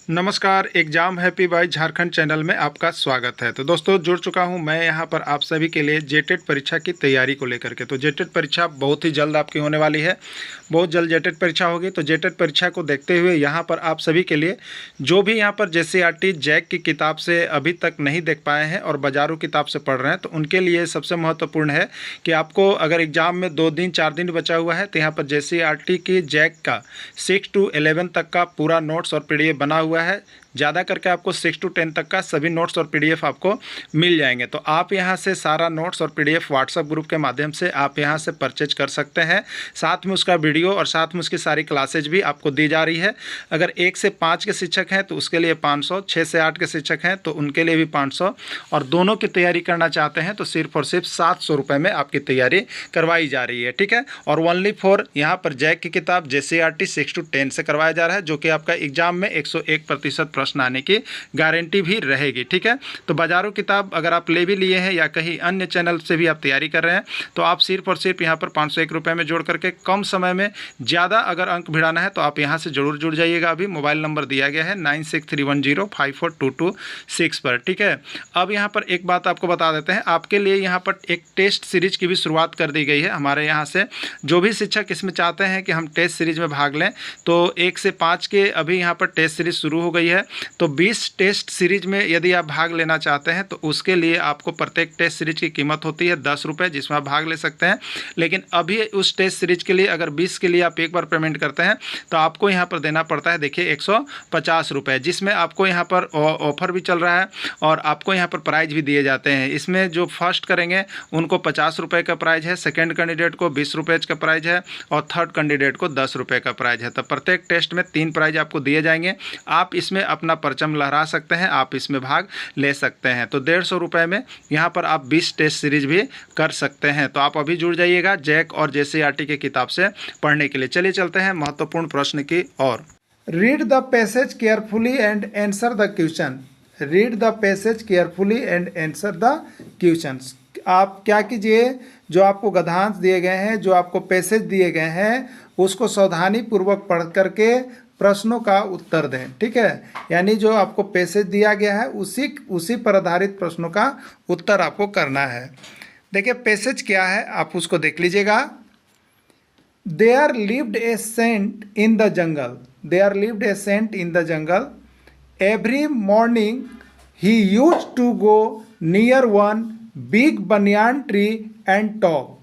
नमस्कार, exam happy by Jharkhand channel में आपका स्वागत है। तो दोस्तों जुड़ चुका हूं मैं यहां पर आप सभी के लिए जेटेट परीक्षा की तैयारी को लेकर के। तो जेटेट परीक्षा बहुत ही जल्द आपकी होने वाली है, बहुत जल्द जेटेट परीक्षा होगी। तो जेटेट परीक्षा को देखते हुए यहां पर आप सभी के लिए जो भी यहां पर जेसीईआरटी जैक की किताब से अभी तक नहीं देख पाए हैं और बाजारू किताब से पढ़ रहे हैं, तो उनके लिए सबसे महत्वपूर्ण है कि आपको अगर एग्ज़ाम में 2 दिन 4 दिन बचा हुआ है तो यहाँ पर जेसीईआरटी की जैक का 6 to 11 तक का पूरा नोट्स और पीडीएफ बना हुआ है। ज़्यादा करके आपको 6 to 10 तक का सभी नोट्स और पीडीएफ आपको मिल जाएंगे। तो आप यहां से सारा नोट्स और पीडीएफ व्हाट्सएप ग्रुप के माध्यम से आप यहां से परचेज कर सकते हैं। साथ में उसका वीडियो और साथ में उसकी सारी क्लासेज भी आपको दी जा रही है। अगर 1 से 5 के शिक्षक हैं तो उसके लिए 500, 6 से 8 के शिक्षक हैं तो उनके लिए भी 500, और दोनों की तैयारी करना चाहते हैं तो सिर्फ और सिर्फ 700 रुपये में आपकी तैयारी करवाई जा रही है। ठीक है, और ओनली फॉर यहाँ पर जैक की किताब जेसीईआरटी 6 to 10 से करवाया जा रहा है, जो कि आपका एग्जाम में 101% प्रश्न आने की गारंटी भी रहेगी। ठीक है, तो बाजारों किताब अगर आप ले भी लिए हैं या कहीं अन्य चैनल से भी आप तैयारी कर रहे हैं तो आप सिर्फ और सिर्फ यहाँ पर 501 रुपये में जोड़ करके कम समय में ज़्यादा अगर अंक भिड़ाना है तो आप यहाँ से जरूर जुड़ जाइएगा। अभी मोबाइल नंबर दिया गया है 9631054226 पर। ठीक है, अब यहाँ पर एक बात आपको बता देते हैं, आपके लिए यहाँ पर एक टेस्ट सीरीज की भी शुरुआत कर दी गई है हमारे यहाँ से। जो भी शिक्षक इसमें चाहते हैं कि हम टेस्ट सीरीज में भाग लें तो 1 से 5 के अभी यहाँ पर टेस्ट सीरीज शुरू हो गई है। तो 20 टेस्ट सीरीज में यदि आप भाग लेना चाहते हैं तो उसके लिए आपको प्रत्येक टेस्ट सीरीज की कीमत होती है 10 रुपये, जिसमें आप भाग ले सकते हैं। लेकिन अभी उस टेस्ट सीरीज के लिए अगर 20 के लिए आप एक बार पेमेंट करते हैं तो आपको यहाँ पर देना पड़ता है, देखिए 150 रुपये, जिसमें आपको यहाँ पर ऑफर भी चल रहा है और आपको यहाँ पर प्राइज भी दिए जाते हैं। इसमें जो फर्स्ट करेंगे उनको 50 रुपये का प्राइज है, सेकेंड कैंडिडेट को 20 रुपये का प्राइज है और थर्ड कैंडिडेट को 10 रुपये का प्राइज है। तो प्रत्येक टेस्ट में 3 प्राइज आपको दिए जाएंगे। आप इसमें अपना परचम लहरा सकते हैं, आप इसमें भाग ले सकते हैं। तो 150 रुपये में यहाँ पर आप 20 टेस्ट सीरीज भी कर सकते हैं। तो आप अभी जुड़ जाइएगा जैक और जेसीईआरटी की किताब से पढ़ने के लिए। चलिए चलते हैं महत्वपूर्ण प्रश्न की ओर। Read the passage carefully and answer the question. Read the passage carefully and answer the questions. आप क्या कीजिए, जो आपको गद्यांश दिए गए हैं, जो आपको पैसेज दिए गए हैं, उसको सावधानी पूर्वक पढ़ करके प्रश्नों का उत्तर दें। ठीक है, यानी जो आपको पैसेज दिया गया है उसी पर आधारित प्रश्नों का उत्तर आपको करना है। देखिए पैसेज क्या है आप उसको देख लीजिएगा। There lived a saint in the jungle. There lived a saint in the jungle. Every morning he used to go near one big banyan tree and talk.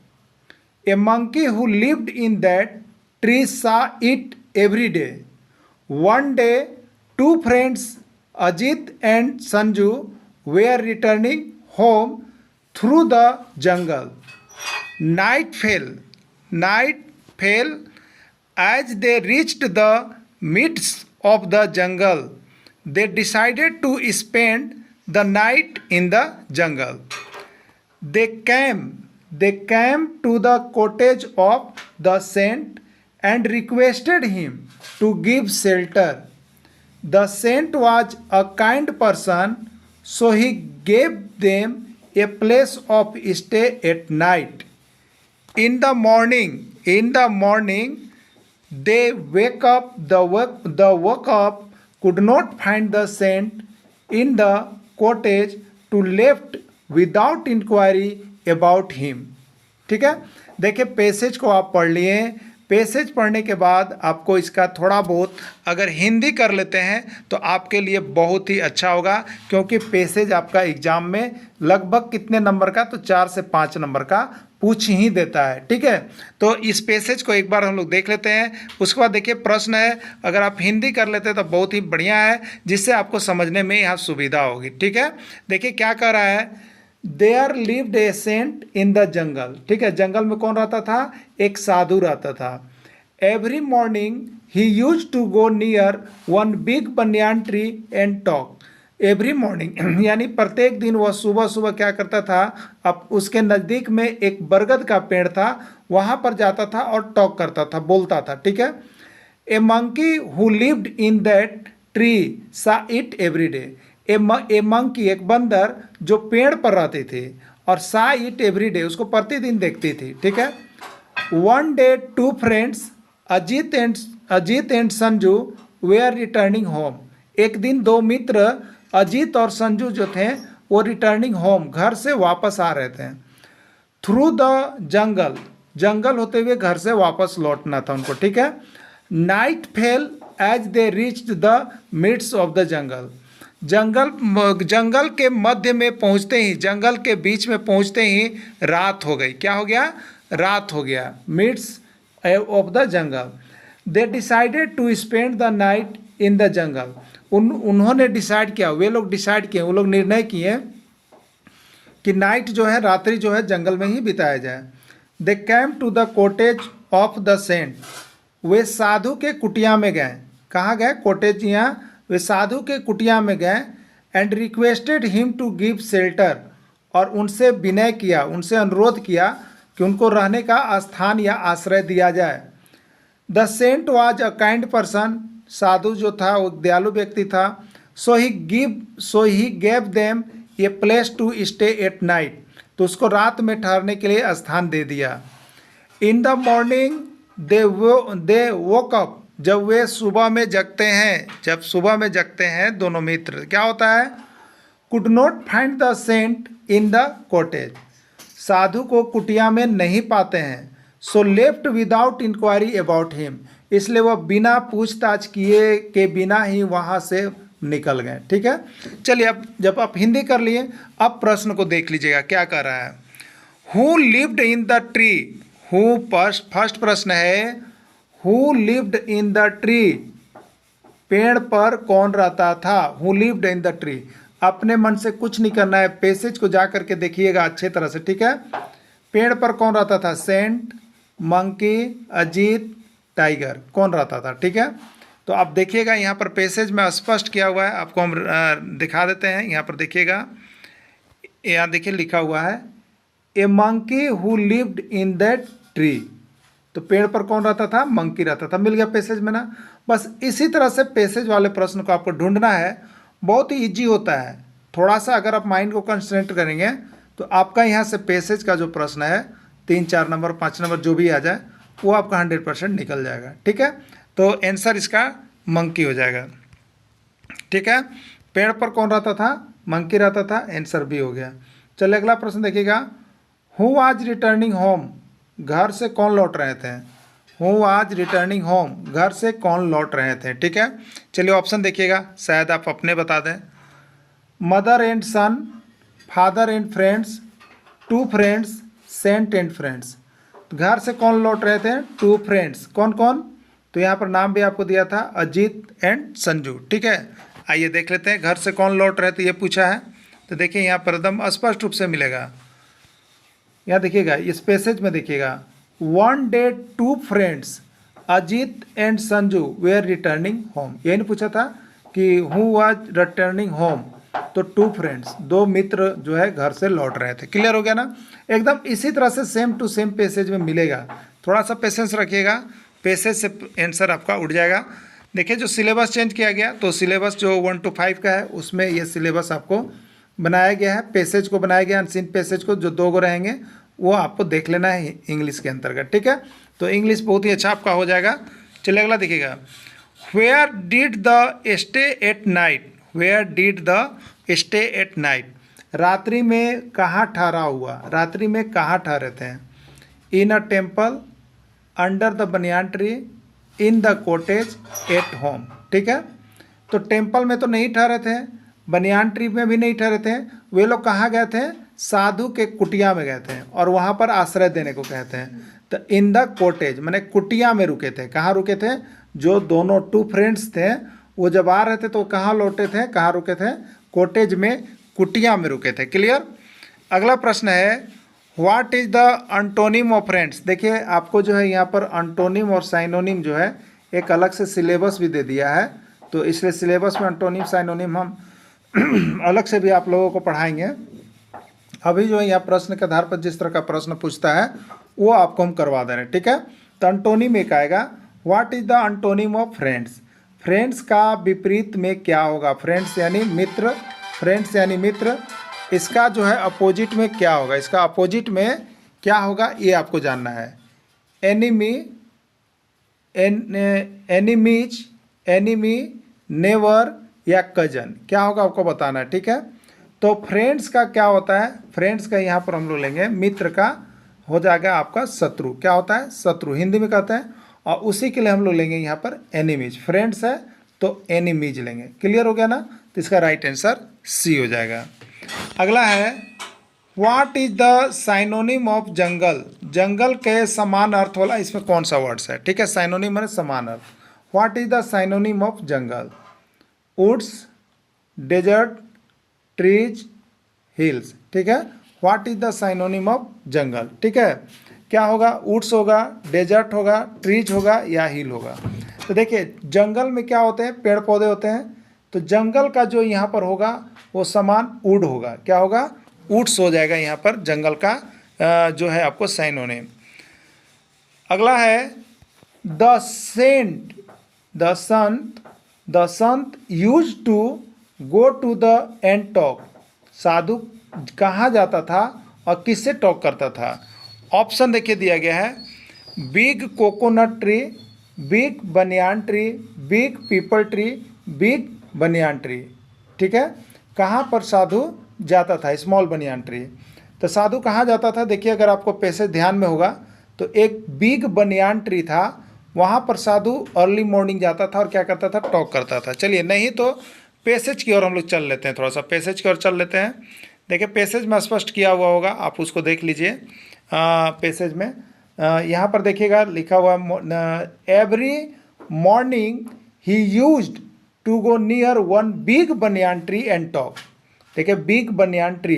A monkey who lived in that tree saw it every day. One day, two friends, Ajit and Sanju, were returning home through the jungle. Night fell. As they reached the midst of the jungle, they decided to spend the night in the jungle. They came to the cottage of the saint and requested him to give shelter. The saint was a kind person, so he gave them a place of stay at night. In the morning, they woke up, could not find the saint in the cottage, to left without inquiry about him. ठीक है, देखिए passage को आप पढ़ लिए। Passage पढ़ने के बाद आपको इसका थोड़ा बहुत अगर हिंदी कर लेते हैं तो आपके लिए बहुत ही अच्छा होगा, क्योंकि पैसेज आपका एग्जाम में लगभग कितने नंबर का, तो 4 से 5 नंबर का पूछ ही देता है। ठीक है, तो इस पैसेज को एक बार हम लोग देख लेते हैं। उसके बाद देखिए प्रश्न है, अगर आप हिंदी कर लेते हैं तो बहुत ही बढ़िया है, जिससे आपको समझने में यहाँ सुविधा होगी। ठीक है, देखिए क्या कह रहा है। There lived a saint in the jungle. ठीक है, जंगल में कौन रहता था, एक साधु रहता था। Every morning he used to go near one big banyan tree and talk. Every morning यानी प्रत्येक दिन वह सुबह सुबह क्या करता था, अब उसके नज़दीक में एक बरगद का पेड़ था, वहाँ पर जाता था और टॉक करता था, बोलता था। ठीक है, a monkey who lived in that tree saw it every day. A monkey एक बंदर जो पेड़ पर रहती थी, और सा इट एवरी डे उसको प्रतिदिन देखती थी। ठीक है, one day two friends Ajit and Sanju were returning home. एक दिन दो मित्र अजीत और संजू जो थे वो रिटर्निंग होम, घर से वापस आ रहे थे। थ्रू द जंगल, जंगल होते हुए घर से वापस लौटना था उनको, ठीक है। Night fell as they reached the mids of the jungle, जंगल के मध्य में पहुंचते ही, जंगल के बीच में पहुंचते ही रात हो गई। क्या हो गया? रात हो गया। Midst of the jungle. They decided to spend the night in the jungle, उन्होंने डिसाइड किया, वे लोग डिसाइड किए, वो लोग निर्णय किए कि नाइट जो है, रात्रि जो है जंगल में ही बिताया जाए। They came to the cottage of the saint, वे साधु के कुटिया में गए। कहाँ गए? कॉटेज, यहाँ वे साधु के कुटिया में गए। And requested him to give shelter, और उनसे विनय किया, उनसे अनुरोध किया कि उनको रहने का स्थान या आश्रय दिया जाए। The saint was a kind person, साधु जो था वो दयालु व्यक्ति था। So he gave them a place to stay at night, तो उसको रात में ठहरने के लिए स्थान दे दिया। In the morning they woke up, जब वे सुबह में जगते हैं, जब सुबह में जगते हैं दोनों मित्र, क्या होता है? Could not find the saint in the cottage, साधु को कुटिया में नहीं पाते हैं। So left without inquiry about him, इसलिए वह बिना पूछताछ किए के बिना ही वहाँ से निकल गए, ठीक है। चलिए, अब जब आप हिंदी कर लिए, अब प्रश्न को देख लीजिएगा क्या कर रहा है। Who lived in the tree, who first प्रश्न है, who lived in the tree, पेड़ पर कौन रहता था? Who lived in the tree. अपने मन से कुछ नहीं करना है, पैसेज को जा करके देखिएगा अच्छे तरह से, ठीक है। पेड़ पर कौन रहता था? सेंट, मंकी, अजीत, टाइगर, कौन रहता था, ठीक है। तो आप देखिएगा यहाँ पर पैसेज में स्पष्ट किया हुआ है, आपको हम दिखा देते हैं। यहाँ पर देखिएगा, यहाँ देखिए लिखा हुआ है a monkey who lived in that tree, तो पेड़ पर कौन रहता था? मंकी रहता था। मिल गया पैसेज में ना। बस इसी तरह से पैसेज वाले प्रश्न को आपको ढूंढना है, बहुत ही ईजी होता है। थोड़ा सा अगर आप माइंड को कंसंट्रेट करेंगे तो आपका यहाँ से पैसेज का जो प्रश्न है 3, 4 नंबर, 5 नंबर जो भी आ जाए वो आपका 100% निकल जाएगा, ठीक है। तो आंसर इसका मंकी हो जाएगा, ठीक है। पेड़ पर कौन रहता था? मंकी रहता था, आंसर भी हो गया। चलिए अगला प्रश्न देखिएगा। हु वाज रिटर्निंग होम, घर से कौन लौट रहे थे? हु वाज रिटर्निंग होम, घर से कौन लौट रहे थे, ठीक है। चलिए ऑप्शन देखिएगा, शायद आप अपने बता दें। Mother and son, father and friends, two friends, saint and friends. घर से कौन लौट रहे थे? Two friends. कौन कौन? तो यहाँ पर नाम भी आपको दिया था, अजीत एंड संजू, ठीक है। आइए देख लेते हैं घर से कौन लौट रहे थे, ये पूछा है। तो देखिए यहाँ पर एकदम स्पष्ट रूप से मिलेगा। यहाँ देखिएगा, इस पैसेज में देखिएगा, one day two friends Ajit and Sanju were returning home. यही नहीं पूछा था कि हु वाज रिटर्निंग होम, तो टू फ्रेंड्स, दो मित्र जो है घर से लौट रहे थे। क्लियर हो गया ना। एकदम इसी तरह से सेम टू सेम पैसेज में मिलेगा। थोड़ा सा पेशेंस रखिएगा, पैसेज से आंसर आपका उठ जाएगा। देखिए जो सिलेबस चेंज किया गया, तो सिलेबस जो 1 to 5 का है उसमें ये सिलेबस आपको बनाया गया है। पैसेज को बनाया गया, अनसीन पैसेज को, जो 2 गो रहेंगे वो आपको देख लेना है इंग्लिश के अंतर्गत, ठीक है। तो इंग्लिश बहुत ही अच्छा आपका हो जाएगा। चलिए अगला देखिएगा। Where did the stay at night, where did the stay at night, रात्रि में कहाँ ठहरा हुआ, रात्रि में कहाँ ठहरे थे? In a temple, under the banyan tree, in the cottage, at home, ठीक है। तो टेम्पल में तो नहीं ठहरे थे, बनियान ट्री में भी नहीं ठहरे थे। वे लोग कहाँ गए थे? साधु के कुटिया में गए थे और वहाँ पर आश्रय देने को कहते हैं। तो इन द कॉटेज माने कुटिया में रुके थे। कहाँ रुके थे? जो दोनों टू फ्रेंड्स थे वो जब आ रहे थे तो कहाँ लौटे थे, कहाँ रुके थे? कॉटेज में, कुटिया में रुके थे। क्लियर। अगला प्रश्न है, what is the antonym of friends. देखिए आपको जो है यहाँ पर अंटोनिम और साइनोनिम जो है एक अलग से सिलेबस भी दे दिया है, तो इसलिए सिलेबस में अंटोनिम साइनोनिम हम अलग से भी आप लोगों को पढ़ाएंगे। अभी जो है यहाँ प्रश्न के आधार पर जिस तरह का प्रश्न पूछता है वो आपको हम करवा दे रहे हैं, ठीक है। तो अंटोनिम एक आएगा, what is the antonym of friends. Friends का विपरीत में क्या होगा? फ्रेंड्स यानी मित्र, फ्रेंड्स यानी मित्र, इसका जो है अपोजिट में क्या होगा? इसका अपोजिट में क्या होगा ये आपको जानना है। एनिमी, एनिमीज, एनिमी, नेवर या कजन, क्या होगा आपको बताना है, ठीक है। तो फ्रेंड्स का क्या होता है, फ्रेंड्स का यहाँ पर हम लोग लेंगे मित्र का हो जाएगा आपका शत्रु, क्या होता है शत्रु हिंदी में कहते हैं। और उसी के लिए हम लोग लेंगे यहाँ पर एनिमीज, फ्रेंड्स है तो एनिमीज लेंगे। क्लियर हो गया ना, तो इसका राइट आंसर सी हो जाएगा। अगला है what is the synonym of jungle, जंगल के समान अर्थ वाला इसमें कौन सा वर्ड्स है, ठीक है। साइनोनिम है समान अर्थ। What is the synonym of jungle, woods, desert, trees, hills, ठीक है। What is the synonym of jungle, ठीक है। क्या होगा, वुड्स होगा, डेजर्ट होगा, ट्रीज होगा या हिल होगा। तो देखिए जंगल में क्या होते हैं, पेड़ पौधे होते हैं, तो जंगल का जो यहाँ पर होगा वो समान वुड होगा, क्या होगा वुड्स हो जाएगा यहाँ पर जंगल का जो है आपको साइनोनिम। अगला है the saint, the sant use to go to the and talk, साधु कहाँ जाता था और किससे टॉक करता था। ऑप्शन देखिए दिया गया है, big coconut tree, big banyan tree, big people tree, big banyan tree, ठीक है। कहाँ पर साधु जाता था, स्मॉल बनियान ट्री। तो साधु कहाँ जाता था, देखिए अगर आपको पैसेज ध्यान में होगा तो एक बिग बनियान ट्री था, वहाँ पर साधु अर्ली मॉर्निंग जाता था और क्या करता था, टॉक करता था। चलिए नहीं तो पैसेज की ओर हम लोग चल लेते हैं, थोड़ा सा पैसेज की ओर चल लेते हैं। देखिए पैसेज में स्पष्ट किया हुआ होगा, आप उसको देख लीजिए। पैसेज में यहाँ पर देखिएगा लिखा हुआ every morning he used to go near one big banyan tree and talk. देखिए बिग बनियान ट्री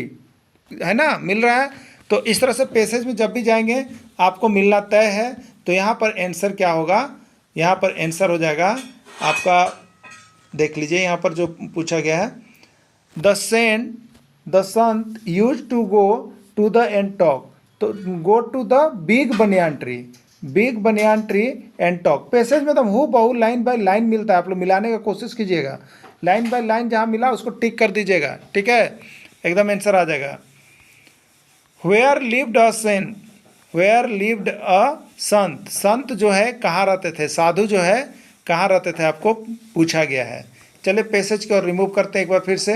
है ना, मिल रहा है। तो इस तरह से पैसेज में जब भी जाएंगे आपको मिलना तय है। तो यहाँ पर आंसर क्या होगा, यहाँ पर आंसर हो जाएगा आपका, देख लीजिए यहाँ पर जो पूछा गया है, the sant use to go to the and talk, तो go to the big banyan tree, big banyan tree and talk. Passage में तो हूँ बहु लाइन बाय लाइन मिलता है, आप लोग मिलाने का कोशिश कीजिएगा, लाइन बाय लाइन जहाँ मिला उसको टिक कर दीजिएगा, ठीक है, एकदम आंसर आ जाएगा। Where lived a saint, where lived a संत, संत जो है कहाँ रहते थे, साधु जो है कहाँ रहते थे आपको पूछा गया है। चलिए पैसेज को रिमूव करते हैं एक बार फिर से।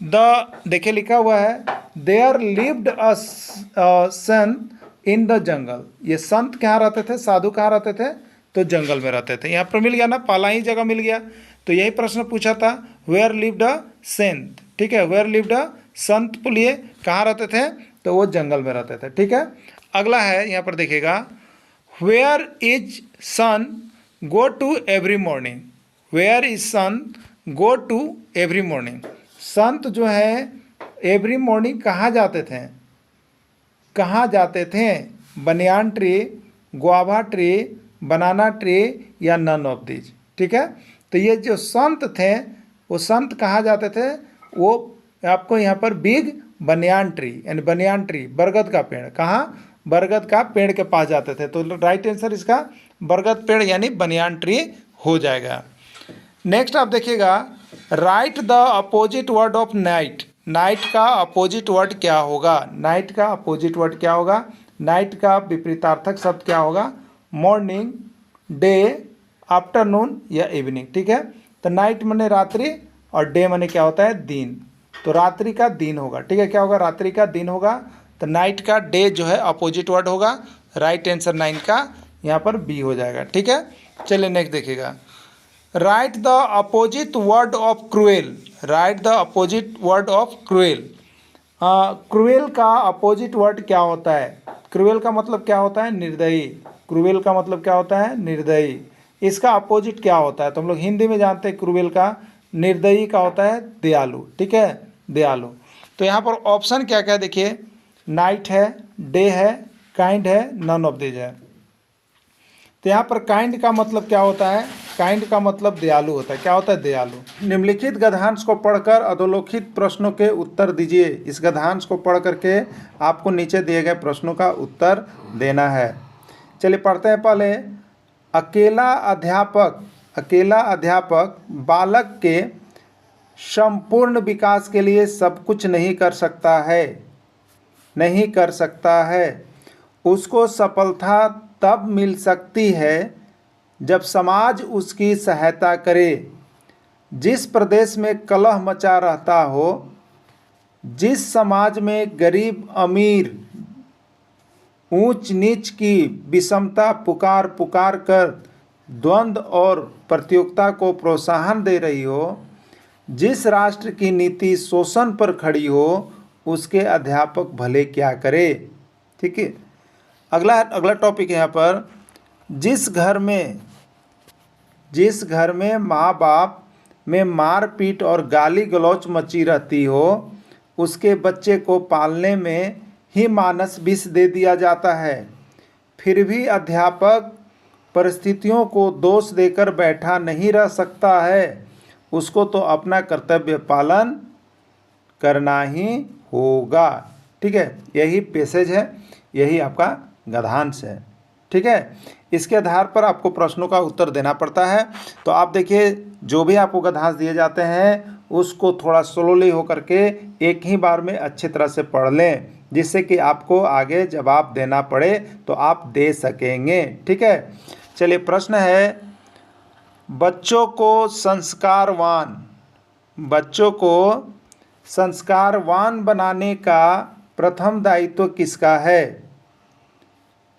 देखिए लिखा हुआ है there lived a Sant in the जंगल, ये संत कहाँ रहते थे, साधु कहाँ रहते थे, तो जंगल में रहते थे। यहाँ पर मिल गया ना, पहला ही जगह मिल गया। तो यही प्रश्न पूछा था, वेयर लिव्ड अ सेंट, ठीक है, वेयर लिव्ड अ संत बोलिए कहाँ रहते थे, तो वो जंगल में रहते थे, ठीक है। अगला है यहाँ पर देखिएगा, where is son go to every morning, where is son go to every morning, संत जो है एवरी मॉर्निंग कहाँ जाते थे, कहाँ जाते थे, बनियान ट्री, गुआवा ट्री, बनाना ट्री या नन ऑफ दीज, ठीक है। तो ये जो संत थे वो संत कहाँ जाते थे, वो आपको यहाँ पर बिग बनियान ट्री यानी बनियान ट्री बरगद का पेड़, कहाँ बरगद का पेड़ के पास जाते थे। तो राइट आंसर इसका बरगद पेड़ यानी बनियान ट्री हो जाएगा। नेक्स्ट आप देखिएगा, right the opposite word of night, night का अपोजिट वर्ड क्या होगा, नाइट का अपोजिट वर्ड क्या होगा, नाइट का विपरीतार्थक शब्द क्या होगा, मॉर्निंग, डे, आफ्टरनून या इवनिंग, ठीक है। तो नाइट माने रात्रि और डे माने क्या होता है, दिन, तो रात्रि का दिन होगा, ठीक है, क्या होगा, रात्रि का दिन होगा। तो नाइट का डे जो है अपोजिट वर्ड होगा, राइट आंसर 9 का यहाँ पर बी हो जाएगा, ठीक है। चलिए नेक्स्ट देखिएगा, right the opposite word of cruel, right the opposite word of cruel. Cruel का अपोजिट वर्ड क्या होता है, क्रूएल का मतलब क्या होता है, निर्दयी, क्रूएल का मतलब क्या होता है, निर्दयी। इसका अपोजिट क्या होता है, तो हम लोग हिंदी में जानते हैं क्रूएल का, निर्दयी का होता है दयालु, ठीक है, दयालु। तो यहाँ पर ऑप्शन क्या क्या देखिए, नाइट है, डे है, काइंड है, नन ऑफ दिस है। तो यहाँ पर काइंड का मतलब क्या होता है, काइंड का मतलब दयालु होता है, क्या होता है, दयालु। निम्नलिखित गद्यांश को पढ़कर अधोलिखित प्रश्नों के उत्तर दीजिए, इस गद्यांश को पढ़ करके आपको नीचे दिए गए प्रश्नों का उत्तर देना है। चलिए पढ़ते हैं पहले, अकेला अध्यापक बालक के संपूर्ण विकास के लिए सब कुछ नहीं कर सकता है, उसको सफलता तब मिल सकती है जब समाज उसकी सहायता करे। जिस प्रदेश में कलह मचा रहता हो, जिस समाज में गरीब अमीर, ऊंच नीच की विषमता पुकार पुकार कर द्वंद्व और प्रतियोगिता को प्रोत्साहन दे रही हो, जिस राष्ट्र की नीति शोषण पर खड़ी हो, उसके अध्यापक भले क्या करे। ठीक है, अगला टॉपिक है यहाँ पर, जिस घर में माँ बाप में मारपीट और गाली गलौच मची रहती हो, उसके बच्चे को पालने में ही मानस विष दे दिया जाता है। फिर भी अध्यापक परिस्थितियों को दोष देकर बैठा नहीं रह सकता है, उसको तो अपना कर्तव्य पालन करना ही होगा। ठीक है, यही पैसेज है, यही आपका गद्यांश है। ठीक है, इसके आधार पर आपको प्रश्नों का उत्तर देना पड़ता है। तो आप देखिए, जो भी आपको गद्यांश दिए जाते हैं उसको थोड़ा स्लोली होकर के एक ही बार में अच्छी तरह से पढ़ लें, जिससे कि आपको आगे जवाब देना पड़े तो आप दे सकेंगे। ठीक है, चलिए प्रश्न है, बच्चों को संस्कारवान बनाने का प्रथम दायित्व किसका है?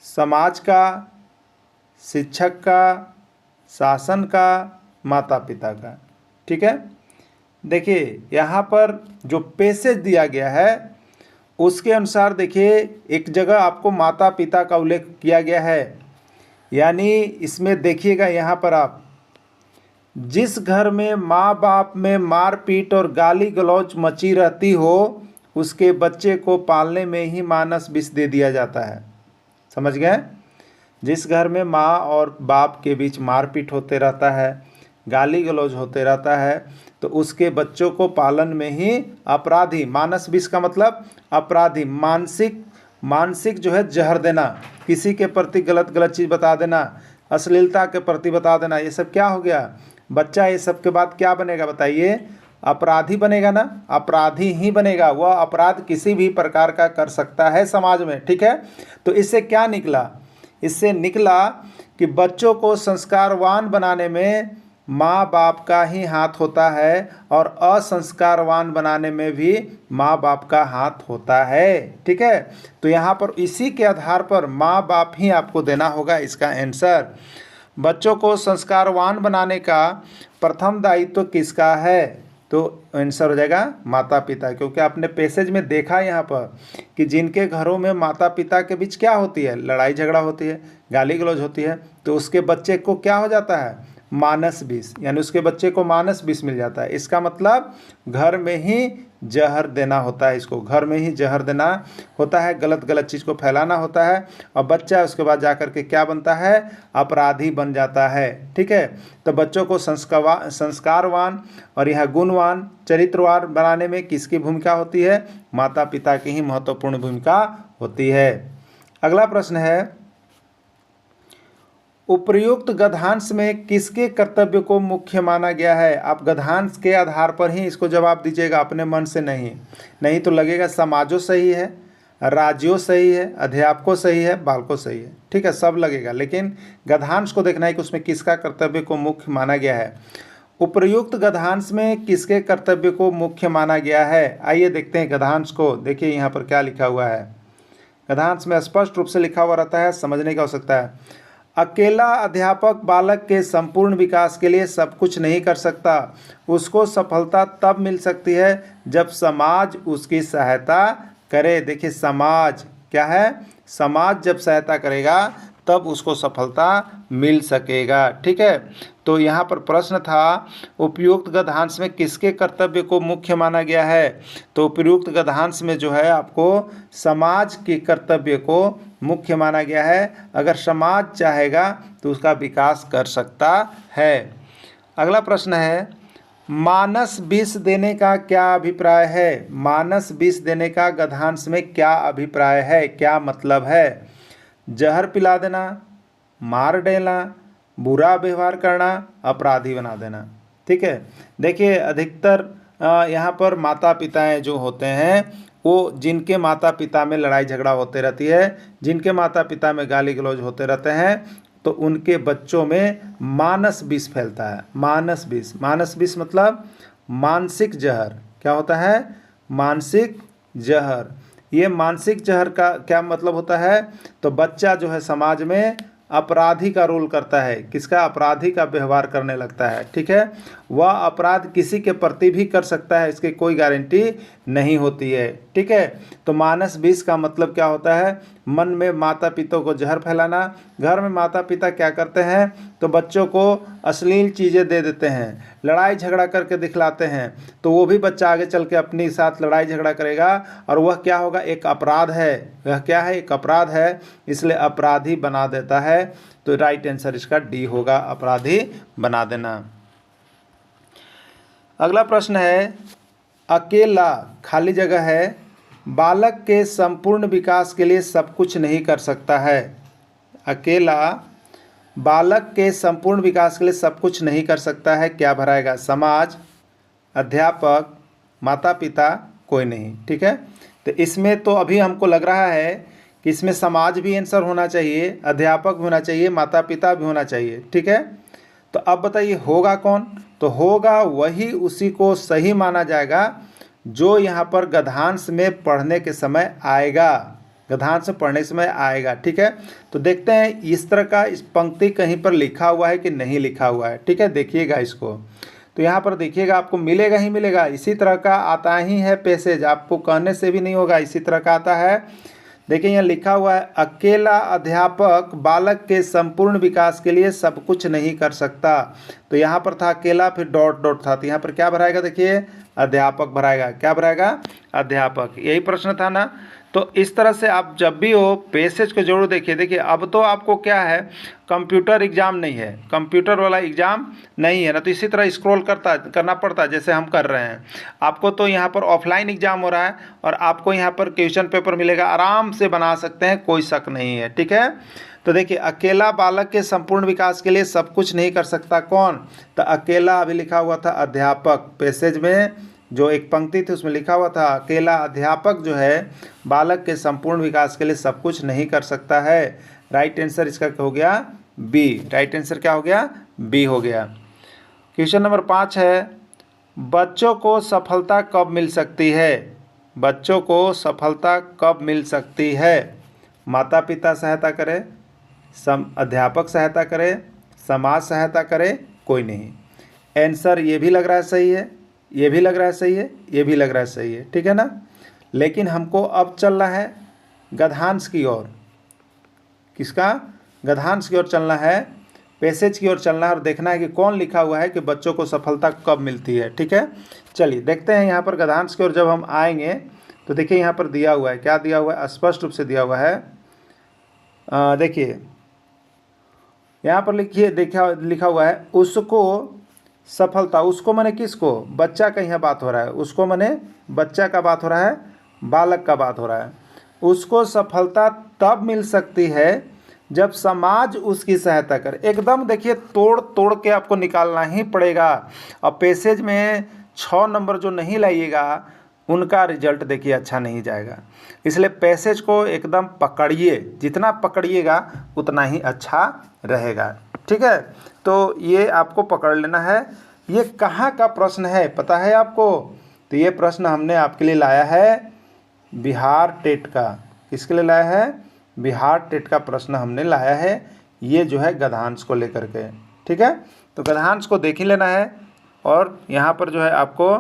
समाज का, शिक्षक का, शासन का, माता पिता का। ठीक है, देखिए यहाँ पर जो पैसेज दिया गया है उसके अनुसार देखिए, एक जगह आपको माता पिता का उल्लेख किया गया है, यानी इसमें देखिएगा यहाँ पर आप, जिस घर में माँ बाप में मारपीट और गाली गलौच मची रहती हो, उसके बच्चे को पालने में ही मानस विष दे दिया जाता है। समझ गए? जिस घर में माँ और बाप के बीच मारपीट होते रहता है, गाली गलौज होते रहता है, तो उसके बच्चों को पालन में ही अपराधी, मानस विष का मतलब अपराधी, मानसिक जो है जहर देना, किसी के प्रति गलत चीज़ बता देना, अश्लीलता के प्रति बता देना, ये सब क्या हो गया? बच्चा ये सब के बाद क्या बनेगा बताइए? अपराधी बनेगा ना, अपराधी ही बनेगा। वह अपराध किसी भी प्रकार का कर सकता है समाज में। ठीक है, तो इससे क्या निकला? इससे निकला कि बच्चों को संस्कारवान बनाने में माँ बाप का ही हाथ होता है और असंस्कारवान बनाने में भी माँ बाप का हाथ होता है। ठीक है, तो यहाँ पर इसी के आधार पर माँ बाप ही आपको देना होगा इसका आंसर। बच्चों को संस्कारवान बनाने का प्रथम दायित्व किसका है? तो आंसर हो जाएगा माता पिता, क्योंकि आपने पैसेज में देखा यहाँ पर कि जिनके घरों में माता पिता के बीच क्या होती है? लड़ाई झगड़ा होती है, गाली गलौज होती है, तो उसके बच्चे को क्या हो जाता है? मानस विष, यानी उसके बच्चे को मानस विष मिल जाता है। इसका मतलब घर में ही जहर देना होता है, इसको घर में ही जहर देना होता है, गलत चीज़ को फैलाना होता है, और बच्चा उसके बाद जाकर के क्या बनता है? अपराधी बन जाता है। ठीक है, तो बच्चों को संस्कारवान और यह गुणवान, चरित्रवान बनाने में किसकी भूमिका होती है? माता पिता की ही महत्वपूर्ण भूमिका होती है। अगला प्रश्न है, उपर्युक्त गद्यांश में किसके कर्तव्य को मुख्य माना गया है? आप गद्यांश के आधार पर ही इसको जवाब दीजिएगा, अपने मन से नहीं तो लगेगा समाजों सही है, राज्यों सही है, अध्यापकों सही है, बालकों सही है। ठीक है, सब लगेगा, लेकिन गद्यांश को देखना है कि उसमें किसका कर्तव्य को मुख्य माना गया है। उपर्युक्त गद्यांश में किसके कर्तव्य को मुख्य माना गया है? आइए देखते हैं गद्यांश को। देखिए यहाँ पर क्या लिखा हुआ है। गद्यांश में स्पष्ट रूप से लिखा हुआ रहता है, समझने की आवश्यकता है। अकेला अध्यापक बालक के संपूर्ण विकास के लिए सब कुछ नहीं कर सकता। उसको सफलता तब मिल सकती है जब समाज उसकी सहायता करे। देखिए समाज क्या है? समाज जब सहायता करेगा तब उसको सफलता मिल सकेगा। ठीक है, तो यहाँ पर प्रश्न था, उपयुक्त गद्यांश में किसके कर्तव्य को मुख्य माना गया है? तो उपयुक्त गद्यांश में जो है आपको समाज के कर्तव्य को मुख्य माना गया है। अगर समाज चाहेगा तो उसका विकास कर सकता है। अगला प्रश्न है, मानस विष देने का क्या अभिप्राय है? मानस विष देने का गद्यांश में क्या अभिप्राय है, क्या मतलब है? जहर पिला देना, मार देना, बुरा व्यवहार करना, अपराधी बना देना। ठीक है, देखिए अधिकतर यहाँ पर माता पिताएं जो होते हैं वो जिनके माता पिता में लड़ाई झगड़ा होते रहती है, जिनके माता पिता में गाली गलौज होते रहते हैं, तो उनके बच्चों में मानस विष फैलता है। मानस विष, मानस विष मतलब मानसिक जहर। क्या होता है? मानसिक जहर। ये मानसिक जहर का क्या मतलब होता है? तो बच्चा जो है समाज में अपराधी का रोल करता है। किसका? अपराधी का व्यवहार करने लगता है। ठीक है, वह अपराध किसी के प्रति भी कर सकता है, इसकी कोई गारंटी नहीं होती है। ठीक है, तो मानस विष का मतलब क्या होता है? मन में माता पिता को जहर फैलाना। घर में माता पिता क्या करते हैं? तो बच्चों को अश्लील चीज़ें दे देते हैं, लड़ाई झगड़ा करके दिखलाते हैं, तो वो भी बच्चा आगे चल के अपने साथ लड़ाई झगड़ा करेगा और वह क्या होगा? एक अपराध है। वह क्या है? एक अपराध है, इसलिए अपराधी बना देता है। तो राइट आंसर इसका डी होगा, अपराधी बना देना। अगला प्रश्न है, अकेला खाली जगह है बालक के संपूर्ण विकास के लिए सब कुछ नहीं कर सकता है। अकेला बालक के संपूर्ण विकास के लिए सब कुछ नहीं कर सकता है, क्या भराएगा? समाज, अध्यापक, माता पिता, कोई नहीं। ठीक है, तो इसमें तो अभी हमको लग रहा है कि इसमें समाज भी आंसर होना चाहिए, अध्यापक भी होना चाहिए, माता पिता भी होना चाहिए। ठीक है, तो अब बताइए होगा कौन? तो होगा वही उसी को सही माना जाएगा जो यहाँ पर गद्यांश में पढ़ने के समय आएगा। गद्यांश में पढ़ने के समय आएगा। ठीक है, तो देखते हैं इस तरह का इस पंक्ति कहीं पर लिखा हुआ है कि नहीं लिखा हुआ है। ठीक है, देखिएगा इसको, तो यहाँ पर देखिएगा आपको मिलेगा ही मिलेगा। इसी तरह का आता ही है पैसेज, आपको कहने से भी नहीं होगा, इसी तरह का आता है। देखिए यहाँ लिखा हुआ है, अकेला अध्यापक बालक के संपूर्ण विकास के लिए सब कुछ नहीं कर सकता। तो यहाँ पर था अकेला, फिर डॉट डॉट था, तो यहाँ पर क्या भराएगा? देखिए अध्यापक भराएगा। क्या भराएगा? अध्यापक। यही प्रश्न था ना। तो इस तरह से आप जब भी हो पैसेज को जरूर देखिए। देखिए अब तो आपको क्या है, कंप्यूटर एग्ज़ाम नहीं है, कंप्यूटर वाला एग्ज़ाम नहीं है ना, तो इसी तरह स्क्रॉल करना पड़ता है जैसे हम कर रहे हैं। आपको तो यहाँ पर ऑफलाइन एग्ज़ाम हो रहा है और आपको यहाँ पर क्वेश्चन पेपर मिलेगा, आराम से बना सकते हैं, कोई शक नहीं है। ठीक है, तो देखिए अकेला बालक के संपूर्ण विकास के लिए सब कुछ नहीं कर सकता, कौन? तो अकेला अभी लिखा हुआ था अध्यापक। पैसेज में जो एक पंक्ति थी उसमें लिखा हुआ था अकेला अध्यापक जो है बालक के संपूर्ण विकास के लिए सब कुछ नहीं कर सकता है। राइट आंसर इसका क्या हो गया? बी। राइट आंसर क्या हो गया? बी हो गया। क्वेश्चन नंबर 5 है, बच्चों को सफलता कब मिल सकती है? बच्चों को सफलता कब मिल सकती है? माता पिता सहायता करे, अध्यापक सहायता करे, समाज सहायता करे, कोई नहीं। आंसर ये भी लग रहा है सही है, ये भी लग रहा है सही है, ये भी लग रहा है सही है। ठीक है ना, लेकिन हमको अब चलना है गद्यांश की ओर। किसका? गद्यांश की ओर चलना है, पैसेज की ओर चलना है और देखना है कि कौन लिखा हुआ है कि बच्चों को सफलता कब मिलती है। ठीक है, चलिए देखते हैं यहाँ पर गद्यांश की ओर जब हम आएंगे तो देखिए यहाँ पर दिया हुआ है, क्या दिया हुआ है? स्पष्ट रूप से दिया हुआ है। देखिए यहाँ पर लिखा हुआ है, उसको सफलता, उसको माने किसको? बच्चा का यहाँ बात हो रहा है, उसको माने बच्चा का बात हो रहा है, बालक का बात हो रहा है। उसको सफलता तब मिल सकती है जब समाज उसकी सहायता करे। एकदम देखिए तोड़ तोड़ के आपको निकालना ही पड़ेगा। और पैसेज में 6 नंबर जो नहीं लाइएगा उनका रिजल्ट देखिए अच्छा नहीं जाएगा। इसलिए पैसेज को एकदम पकड़िए, जितना पकड़िएगा उतना ही अच्छा रहेगा। ठीक है, तो ये आपको पकड़ लेना है। ये कहाँ का प्रश्न है पता है आपको? तो ये प्रश्न हमने आपके लिए लाया है बिहार टेट का। किसके लिए लाया है? बिहार टेट का प्रश्न हमने लाया है, ये जो है गद्यांश को लेकर के। ठीक है, तो गद्यांश को देख ही लेना है। और यहाँ पर जो है आपको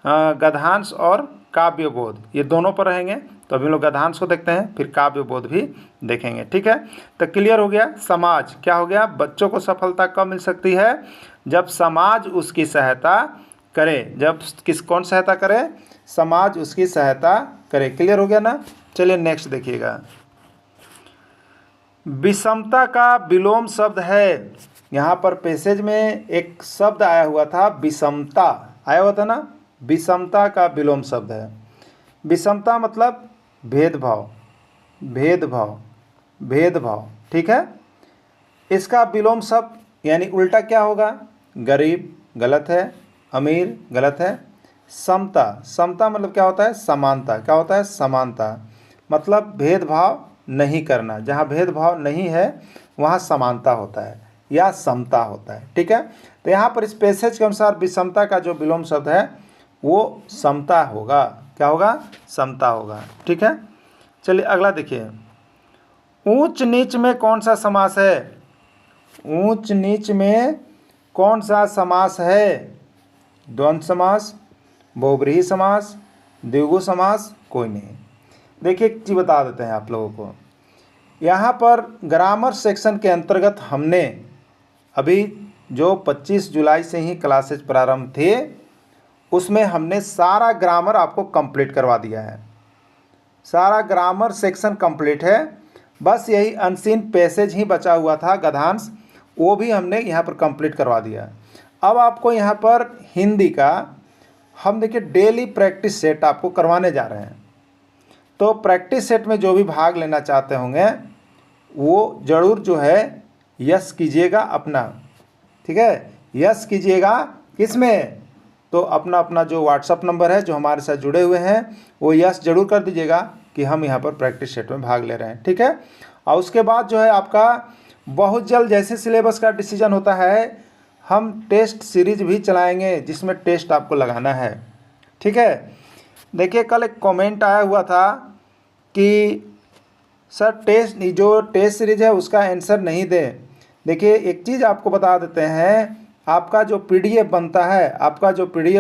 गद्यांश और काव्यबोध ये दोनों पर रहेंगे। तो अभी हम लोग गद्यांश को देखते हैं, फिर काव्यबोध भी देखेंगे। ठीक है, तो क्लियर हो गया। समाज क्या हो गया? बच्चों को सफलता कब मिल सकती है? जब समाज उसकी सहायता करे। जब कौन सहायता करे? समाज उसकी सहायता करे। क्लियर हो गया ना। चलिए नेक्स्ट देखिएगा, विषमता का विलोम शब्द है। यहाँ पर पैसेज में एक शब्द आया हुआ था, विषमता आया हुआ था ना, विषमता का विलोम शब्द है। विषमता मतलब भेदभाव, भेदभाव, भेदभाव। ठीक है, इसका विलोम शब्द यानी उल्टा क्या होगा? गरीब गलत है, अमीर गलत है, समता, समता मतलब क्या होता है? समानता। क्या होता है? समानता। मतलब भेदभाव नहीं करना। जहाँ भेदभाव नहीं है वहाँ समानता होता है या समता होता है। ठीक है, तो यहाँ पर इस पैसेज के अनुसार विषमता का जो विलोम शब्द है वो समता होगा। क्या होगा? समता होगा। ठीक है, चलिए अगला देखिए, ऊंच नीच में कौन सा समास है? ऊंच नीच में कौन सा समास है? द्वंद्व समास, बहुब्रीहि समास, द्विगु समास, कोई नहीं। देखिए एक चीज़ बता देते हैं आप लोगों को, यहाँ पर ग्रामर सेक्शन के अंतर्गत हमने अभी जो 25 जुलाई से ही क्लासेज प्रारंभ थे उसमें हमने सारा ग्रामर आपको कंप्लीट करवा दिया है। सारा ग्रामर सेक्शन कंप्लीट है, बस यही अनसीन पैसेज ही बचा हुआ था गद्यांश, वो भी हमने यहाँ पर कंप्लीट करवा दिया। अब आपको यहाँ पर हिंदी का हम देखिए डेली प्रैक्टिस सेट आपको करवाने जा रहे हैं। तो प्रैक्टिस सेट में जो भी भाग लेना चाहते होंगे वो ज़रूर जो है यस कीजिएगा अपना। ठीक है, यस कीजिएगा किसमें? तो अपना अपना जो व्हाट्सअप नंबर है जो हमारे साथ जुड़े हुए हैं वो यस जरूर कर दीजिएगा कि हम यहाँ पर प्रैक्टिस सेट में भाग ले रहे हैं। ठीक है, और उसके बाद जो है आपका बहुत जल्द जैसे सिलेबस का डिसीजन होता है हम टेस्ट सीरीज भी चलाएंगे जिसमें टेस्ट आपको लगाना है। ठीक है, देखिए कल एक कमेंट आया हुआ था कि सर जो टेस्ट सीरीज है उसका आंसर नहीं दें। देखिए एक चीज़ आपको बता देते हैं, आपका जो पीडीएफ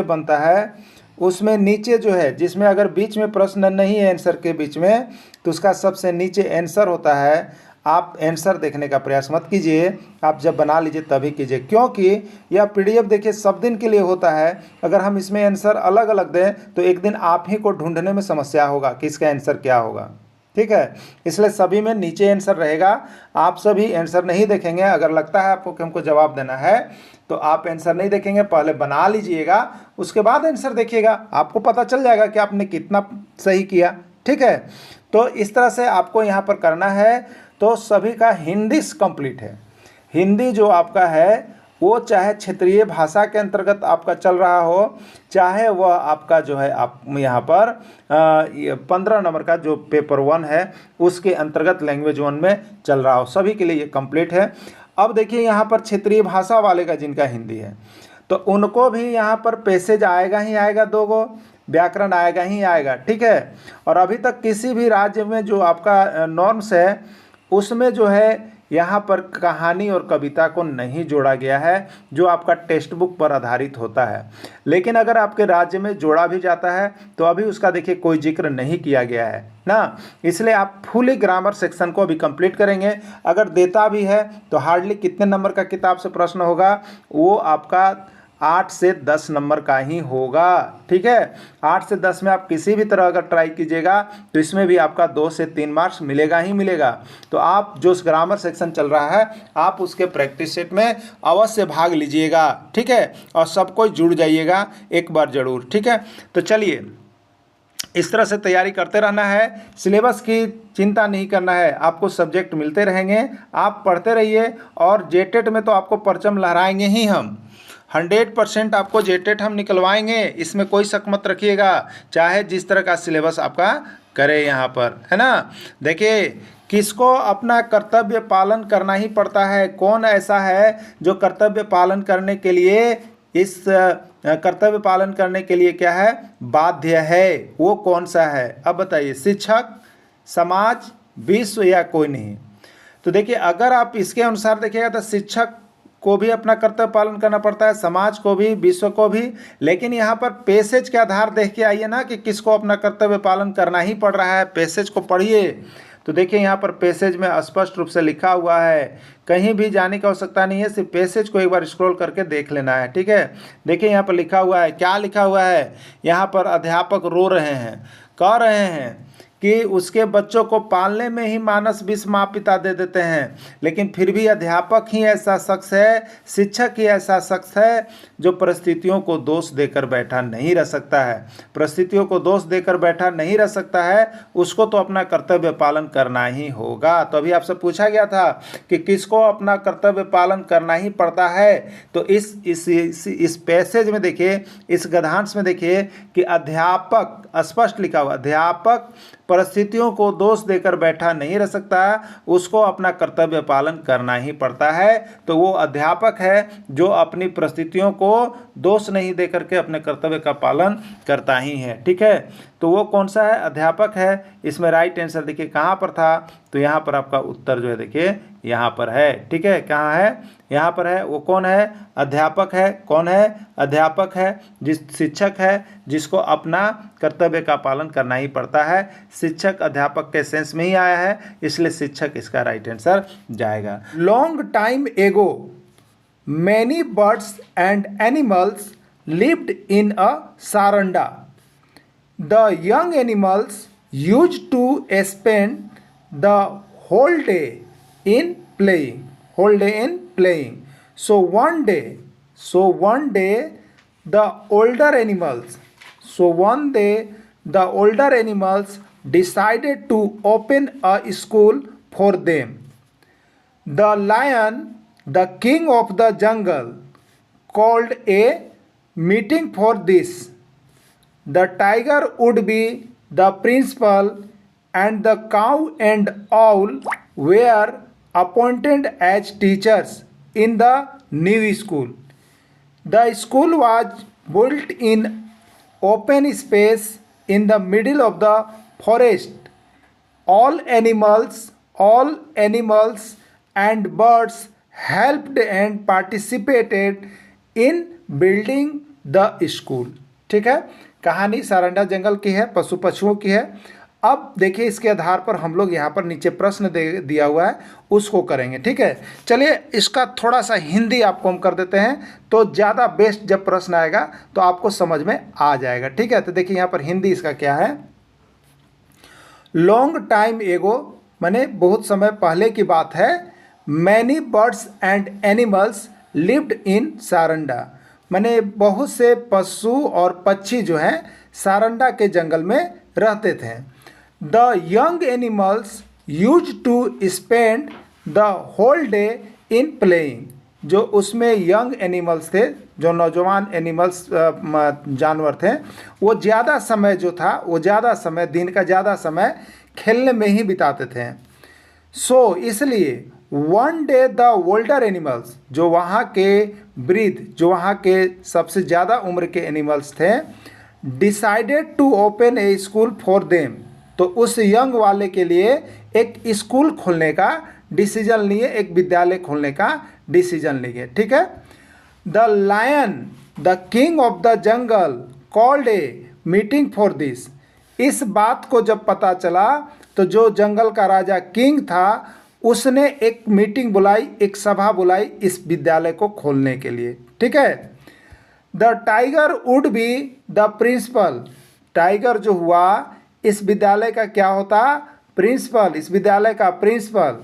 बनता है उसमें नीचे जो है जिसमें अगर बीच में प्रश्न नहीं है आंसर के बीच में तो उसका सबसे नीचे आंसर होता है। आप आंसर देखने का प्रयास मत कीजिए, आप जब बना लीजिए तभी कीजिए, क्योंकि यह पीडीएफ देखिए सब दिन के लिए होता है। अगर हम इसमें आंसर अलग अलग दें तो एक दिन आप ही को ढूंढने में समस्या होगा कि इसका आंसर क्या होगा। ठीक है, इसलिए सभी में नीचे आंसर रहेगा। आप सभी आंसर नहीं देखेंगे, अगर लगता है आपको कि हमको जवाब देना है तो आप आंसर नहीं देखेंगे, पहले बना लीजिएगा उसके बाद आंसर देखिएगा, आपको पता चल जाएगा कि आपने कितना सही किया। ठीक है, तो इस तरह से आपको यहाँ पर करना है। तो सभी का हिंदी कंप्लीट है। हिंदी जो आपका है वो चाहे क्षेत्रीय भाषा के अंतर्गत आपका चल रहा हो, चाहे वह आपका जो है आप यहाँ पर 15 नंबर का जो पेपर 1 है उसके अंतर्गत लैंग्वेज 1 में चल रहा हो, सभी के लिए ये कंप्लीट है। अब देखिए यहाँ पर क्षेत्रीय भाषा वाले का जिनका हिंदी है तो उनको भी यहाँ पर पैसेज आएगा ही आएगा, 2 गो व्याकरण आएगा ही आएगा। ठीक है, और अभी तक किसी भी राज्य में जो आपका नॉर्म्स है उसमें जो है यहाँ पर कहानी और कविता को नहीं जोड़ा गया है जो आपका टेक्स्ट बुक पर आधारित होता है। लेकिन अगर आपके राज्य में जोड़ा भी जाता है तो अभी उसका देखिए कोई जिक्र नहीं किया गया है ना, इसलिए आप फुली ग्रामर सेक्शन को अभी कंप्लीट करेंगे। अगर देता भी है तो हार्डली कितने नंबर का किताब से प्रश्न होगा, वो आपका 8 से 10 नंबर का ही होगा। ठीक है, 8 से 10 में आप किसी भी तरह अगर ट्राई कीजिएगा तो इसमें भी आपका 2 से 3 मार्क्स मिलेगा ही मिलेगा। तो आप जो ग्रामर सेक्शन चल रहा है आप उसके प्रैक्टिस सेट में अवश्य भाग लीजिएगा। ठीक है, और सब कोई जुड़ जाइएगा एक बार ज़रूर। ठीक है, तो चलिए इस तरह से तैयारी करते रहना है, सिलेबस की चिंता नहीं करना है, आपको सब्जेक्ट मिलते रहेंगे, आप पढ़ते रहिए। और जेटेट में तो आपको परचम लहराएंगे ही हम, 100% आपको जेटेट हम निकलवाएंगे, इसमें कोई शक मत रखिएगा, चाहे जिस तरह का सिलेबस आपका करे यहाँ पर, है ना। देखिए किसको अपना कर्तव्य पालन करना ही पड़ता है, कौन ऐसा है जो कर्तव्य पालन करने के लिए इस कर्तव्य पालन करने के लिए क्या है बाध्य है, वो कौन सा है? अब बताइए, शिक्षक, समाज, विश्व या कोई नहीं? तो देखिए अगर आप इसके अनुसार देखिएगा तो शिक्षक को भी अपना कर्तव्य पालन करना पड़ता है, समाज को भी, विश्व को भी। लेकिन यहाँ पर पैसेज के आधार देख के आइए ना कि किसको अपना कर्तव्य पालन करना ही पड़ रहा है। पैसेज को पढ़िए तो देखिए यहाँ पर पैसेज में स्पष्ट रूप से लिखा हुआ है, कहीं भी जाने की आवश्यकता नहीं है, सिर्फ पैसेज को एक बार स्क्रॉल करके देख लेना है। ठीक है, देखिए यहाँ पर लिखा हुआ है, क्या लिखा हुआ है यहाँ पर? अध्यापक रो रहे हैं, कह रहे हैं कि उसके बच्चों को पालने में ही मानस विष माँ पिता दे देते हैं, लेकिन फिर भी अध्यापक ही ऐसा शख्स है, शिक्षक ही ऐसा शख्स है जो परिस्थितियों को दोष देकर बैठा नहीं रह सकता है। परिस्थितियों को दोष देकर बैठा नहीं रह सकता है, उसको तो अपना कर्तव्य पालन करना ही होगा। तो अभी आपसे पूछा गया था कि किसको अपना कर्तव्य पालन करना ही पड़ता है, तो इस पैसेज में देखिए, इस गद्यांश में देखिए कि अध्यापक, स्पष्ट लिखा हुआ, अध्यापक परिस्थितियों को दोष देकर बैठा नहीं रह सकता, उसको अपना कर्तव्य पालन करना ही पड़ता है। तो वो अध्यापक है जो अपनी परिस्थितियों को दोष नहीं दे करके अपने कर्तव्य का पालन करता ही है। ठीक है, तो वो कौन सा है? अध्यापक है। इसमें राइट आंसर देखिए कहाँ पर था, तो यहाँ पर आपका उत्तर जो है देखिए यहाँ पर है। ठीक है, कहाँ है? यहाँ पर है। वो कौन है? अध्यापक है। कौन है? अध्यापक है, जिस शिक्षक है जिसको अपना कर्तव्य का पालन करना ही पड़ता है। शिक्षक अध्यापक के सेंस में ही आया है, इसलिए शिक्षक इसका राइट आंसर जाएगा। लॉन्ग टाइम एगो many birds and animals lived in a Saranda. The young animals used to spend the whole day in playing. So one day, the older animals decided to open a school for them. The lion, the king of the jungle, called a meeting for this. The tiger would be the principal, and the cow and owl were appointed as teachers in the new school. The school was built in open space in the middle of the forest. All animals and birds helped and participated in building the school. ठीक है, कहानी सारंडा जंगल की है, पशु पशुओं की है। अब देखिए इसके आधार पर हम लोग यहाँ पर नीचे प्रश्न दिया हुआ है उसको करेंगे। ठीक है, चलिए इसका थोड़ा सा हिंदी आपको हम कर देते हैं, तो ज़्यादा बेस्ट जब प्रश्न आएगा तो आपको समझ में आ जाएगा। ठीक है, तो देखिए यहाँ पर हिंदी इसका क्या है। लॉन्ग टाइम एगो माने बहुत समय पहले की बात है। Many birds and animals lived in Saranda, माने बहुत से पशु और पक्षी जो हैं सारंडा के जंगल में रहते थे। The young animals use to spend the whole day in playing, जो उसमें यंग एनिमल्स थे, जो नौजवान एनिमल्स जानवर थे, वो ज़्यादा समय जो था वो ज़्यादा समय, दिन का ज़्यादा समय खेलने में ही बिताते थे। सो इसलिए one day the older animals, जो वहाँ के वृद्ध, जो वहाँ के सबसे ज़्यादा उम्र के एनिमल्स थे, decided to open a school for them, तो उस यंग वाले के लिए एक स्कूल खोलने का डिसीजन लिए, एक विद्यालय खोलने का डिसीजन लिए। ठीक है, the lion the king of the jungle called a meeting for this. इस बात को जब पता चला तो जो जंगल का राजा किंग था उसने एक मीटिंग बुलाई, एक सभा बुलाई इस विद्यालय को खोलने के लिए। ठीक है, the tiger would be the principal, tiger जो हुआ इस विद्यालय का क्या होता? प्रिंसिपल, इस विद्यालय का principal.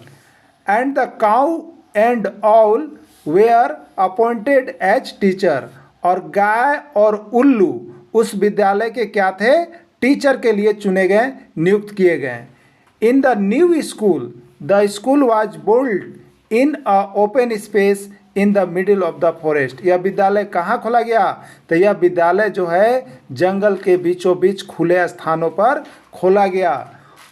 And the cow and all were appointed as teacher, और गाय और उल्लू उस विद्यालय के क्या थे? टीचर के लिए चुने गए, नियुक्त किए गए। In the new school, the school was built in a open space in the middle of the forest. यह विद्यालय कहाँ खोला गया? तो यह विद्यालय जो है जंगल के बीचों बीच खुले स्थानों पर खोला गया।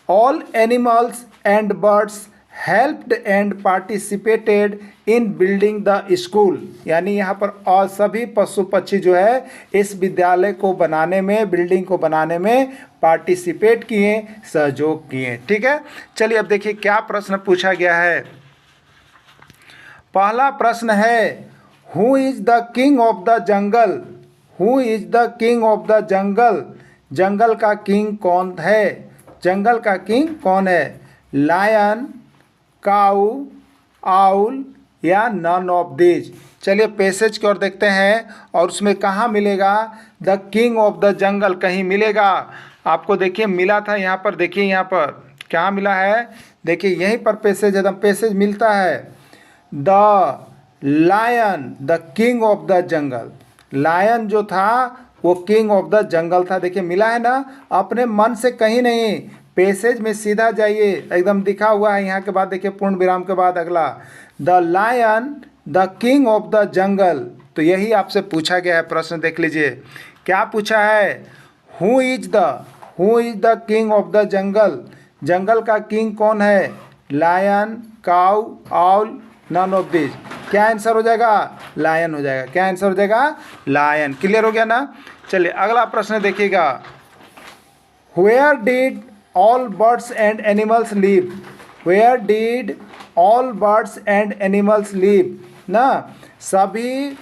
All animals and birds helped and participated in building the school, यानी यहाँ पर और सभी पशु पक्षी जो है इस विद्यालय को बनाने में, बिल्डिंग को बनाने में पार्टिसिपेट किए, सहयोग किए। ठीक है, चलिए अब देखिए क्या प्रश्न पूछा गया है। पहला प्रश्न है, who is the king of the jungle? Who is the king of the jungle? जंगल का किंग कौन है? जंगल का किंग कौन है? लायन, काऊ, आउल या नन ऑफ दिस? चलिए पैसेज की ओर देखते हैं और उसमें कहाँ मिलेगा the king of the jungle? कहीं मिलेगा आपको? देखिए मिला था यहाँ पर, देखिए यहाँ पर क्या मिला है, देखिए यहीं पर पैसेज एकदम पैसेज मिलता है। The lion the king of the jungle, lion जो था वो किंग ऑफ द जंगल था। देखिए मिला है ना, अपने मन से कहीं नहीं, पैसेज में सीधा जाइए, एकदम दिखा हुआ है। यहाँ के बाद देखिए पूर्ण विराम के बाद अगला, the lion the king of the jungle. तो यही आपसे पूछा गया है प्रश्न, देख लीजिए क्या पूछा है। Who who is the king of the jungle, जंगल का किंग कौन है? Lion, cow, owl, none of this. क्या आंसर हो जाएगा? लायन हो जाएगा। क्या आंसर हो जाएगा? लायन। क्लियर हो गया ना? चलिए अगला प्रश्न देखिएगा। Where did all birds and animals live, where did all birds and animals live ना, सभी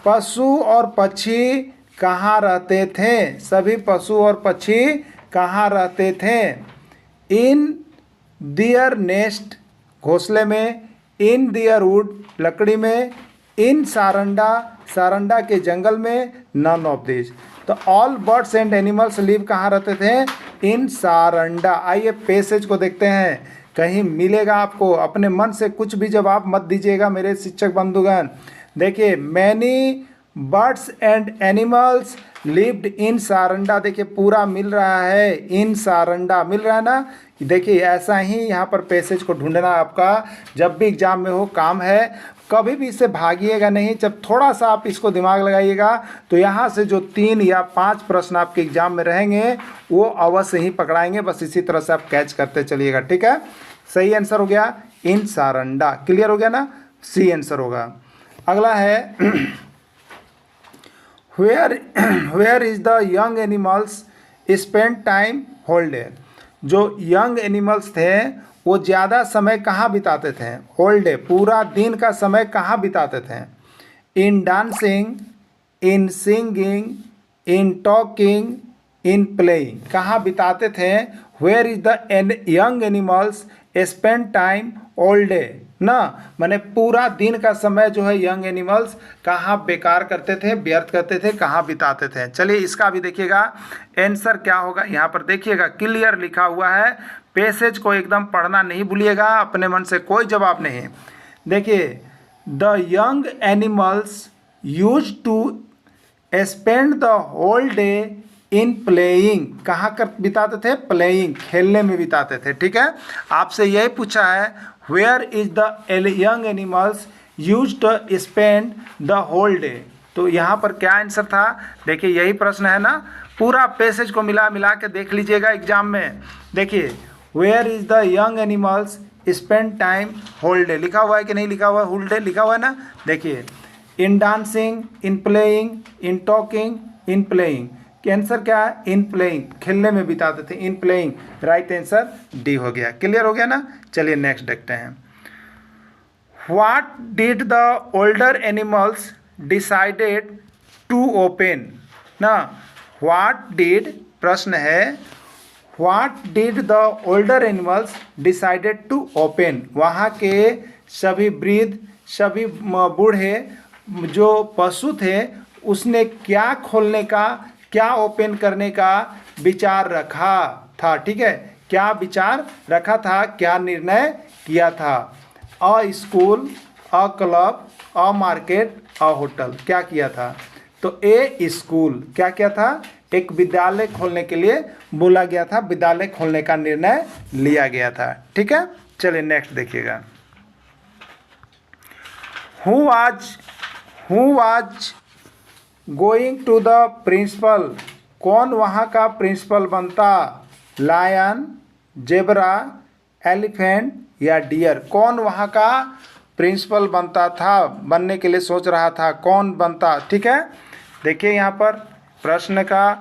पशु और पक्षी कहाँ रहते थे? सभी पशु और पक्षी कहाँ रहते थे? इन दियर नेस्ट, घोंसले में, इन दियर वुड, लकड़ी में, इन सारंडा, सारंडा के जंगल में, नन ऑफ दिस। तो all birds and animals live कहाँ रहते थे? इन सारंडा। आइए पैसेज को देखते हैं, कहीं मिलेगा आपको। अपने मन से कुछ भी जवाब मत दीजिएगा मेरे शिक्षक बंधुगण। देखिए, many birds and animals lived in Saranda, देखिए पूरा मिल रहा है, इन सारंडा मिल रहा है ना। देखिए ऐसा ही यहाँ पर पैसेज को ढूंढना आपका जब भी एग्जाम में हो काम है। कभी भी इससे भागिएगा नहीं। जब थोड़ा सा आप इसको दिमाग लगाइएगा तो यहाँ से जो 3 या 5 प्रश्न आपके एग्जाम में रहेंगे वो अवश्य ही पकड़ाएंगे। बस इसी तरह से आप कैच करते चलिएगा, ठीक है। सही आंसर हो गया इन सारंडा। क्लियर हो गया ना? सी आंसर होगा। अगला है where is the young animals spend time whole day, जो यंग एनिमल्स थे वो ज़्यादा समय कहाँ बिताते थे? होल डे, पूरा दिन का समय कहाँ बिताते थे? In dancing, in singing, in talking, in playing, कहाँ बिताते थे? Where is the young animals spend time all day ना, माने पूरा दिन का समय जो है यंग एनिमल्स कहाँ बेकार करते थे, व्यर्थ करते थे, कहाँ बिताते थे। चलिए इसका भी देखिएगा आंसर क्या होगा। यहाँ पर देखिएगा क्लियर लिखा हुआ है, पैसेज को एकदम पढ़ना नहीं भूलिएगा, अपने मन से कोई जवाब नहीं। देखिए, the young animals use to spend the whole day in playing, कहाँ कर बिताते थे? प्लेइंग, खेलने में बिताते थे, ठीक है। आपसे यही पूछा है where is the young animals use to spend the whole day, तो यहाँ पर क्या आंसर था? देखिए यही प्रश्न है ना, पूरा पैसेज को मिला के देख लीजिएगा एग्जाम में। देखिए where is the young animals spend time whole day, लिखा हुआ है कि नहीं लिखा हुआ है? होल डे लिखा हुआ है ना। देखिए इन dancing, in playing, in talking, in playing, answer क्या है? इन प्लेइंग, खेलने में बिताते थे, in playing. Right answer D हो गया। क्लियर हो गया ना? चलिए नेक्स्ट देखते हैं। What did the older animals decided to open ना, व्हाट डिड, प्रश्न है what did the older animals decided to open, वहाँ के सभी वृद्ध, सभी बूढ़े जो पशु थे उसने क्या खोलने का, क्या ओपन करने का विचार रखा था? ठीक है, क्या विचार रखा था, क्या निर्णय किया था? अ school, a club, a market, a hotel, क्या किया था? तो ए स्कूल, क्या किया था? एक विद्यालय खोलने के लिए बोला गया था, विद्यालय खोलने का निर्णय लिया गया था, ठीक है। चलिए नेक्स्ट देखिएगा। Who was going to the principal, कौन वहाँ का प्रिंसिपल बनता? लायन, जेबरा, एलिफेंट या डियर, कौन वहाँ का प्रिंसिपल बनता था, बनने के लिए सोच रहा था, कौन बनता? ठीक है, देखिए यहाँ पर प्रश्न का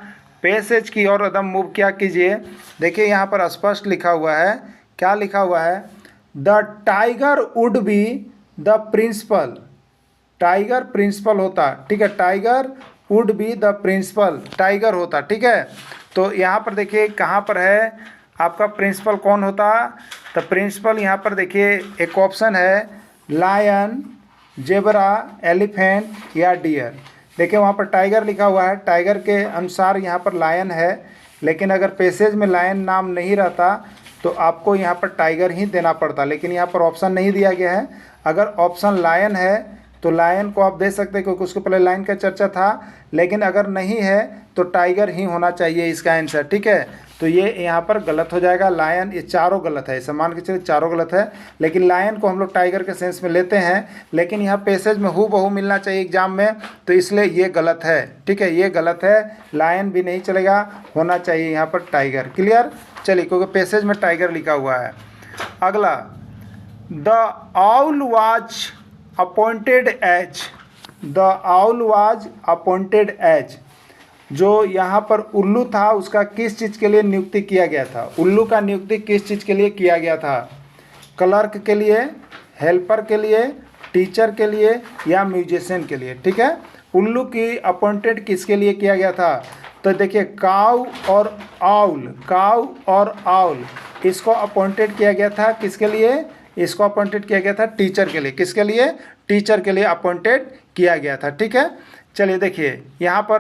पैसेज की ओर एकदम मूव क्या कीजिए। देखिए यहाँ पर स्पष्ट लिखा हुआ है, क्या लिखा हुआ है? The tiger would be the principal, tiger principal होता, ठीक है, tiger would be the principal, tiger होता, ठीक है। तो यहाँ पर देखिए कहाँ पर है आपका प्रिंसिपल, कौन होता? तो प्रिंसिपल यहाँ पर देखिए एक ऑप्शन है लायन, जेबरा, एलिफेंट या डियर। देखिए वहाँ पर टाइगर लिखा हुआ है, टाइगर के अनुसार यहाँ पर लायन है, लेकिन अगर पैसेज में लायन नाम नहीं रहता तो आपको यहाँ पर टाइगर ही देना पड़ता, लेकिन यहाँ पर ऑप्शन नहीं दिया गया है। अगर ऑप्शन लायन है तो लायन को आप दे सकते हैं क्योंकि उसके पहले लायन का चर्चा था, लेकिन अगर नहीं है तो टाइगर ही होना चाहिए इसका आंसर, ठीक है। तो ये यहाँ पर गलत हो जाएगा, लायन, ये चारों गलत है, सम्मान के चलिए चारों गलत है, लेकिन लायन को हम लोग टाइगर के सेंस में लेते हैं, लेकिन यहाँ पैसेज में हूबहू मिलना चाहिए एग्जाम में, तो इसलिए ये गलत है, ठीक है, ये गलत है, लायन भी नहीं चलेगा, होना चाहिए यहाँ पर टाइगर। क्लियर, चलिए, क्योंकि पैसेज में टाइगर लिखा हुआ है। अगला, the owl was appointed as, the owl was appointed as, जो यहाँ पर उल्लू था उसका किस चीज़ के लिए नियुक्ति किया गया था? उल्लू का नियुक्ति किस चीज़ के लिए किया गया था? क्लर्क के लिए, हेल्पर के लिए, टीचर के लिए या म्यूजिशियन के लिए, ठीक है। उल्लू की अपॉइंटेड किसके लिए किया गया था? तो देखिए, काऊ और आउल, काऊ और आउल, इसको अपॉइंटेड किया गया था किसके लिए? इसको अपॉइंटेड किया गया था टीचर के लिए। किसके लिए? टीचर के लिए अपॉइंटेड किया गया था, ठीक है। चलिए देखिए यहाँ पर